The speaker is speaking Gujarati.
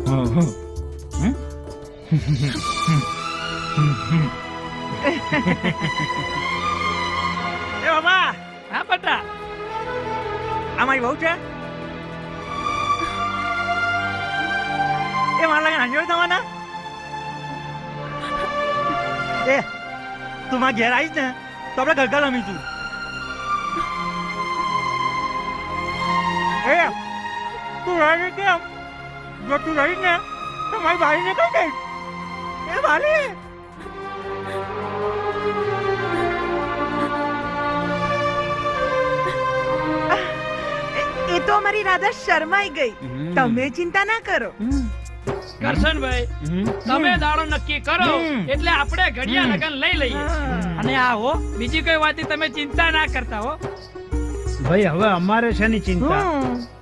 એ બાબા, હા બટા, આ મારી બહુ છે. એ મારા લગન હાજર થવાના. એ તું મારા ઘેર આવીશ ને તો આપણે ગરગા રમીશું. એ તું રહી કેમ? જો તું રહીશ ને તો મારી ભાઈને કહી દઈશ. એ ભાલી, એ તો અમારી રાધા શરમાઈ ગઈ. તમે ચિંતા ના કરો. કરશનભાઈ, તમે દાડો નક્કી કરો એટલે આપણે ઘડિયા લગન લઈ લઈએ. અને આ હો, બીજી કોઈ વાતની તમે ચિંતા ના કરતા હો. ભાઈ હવે અમારે શેની ચિંતા?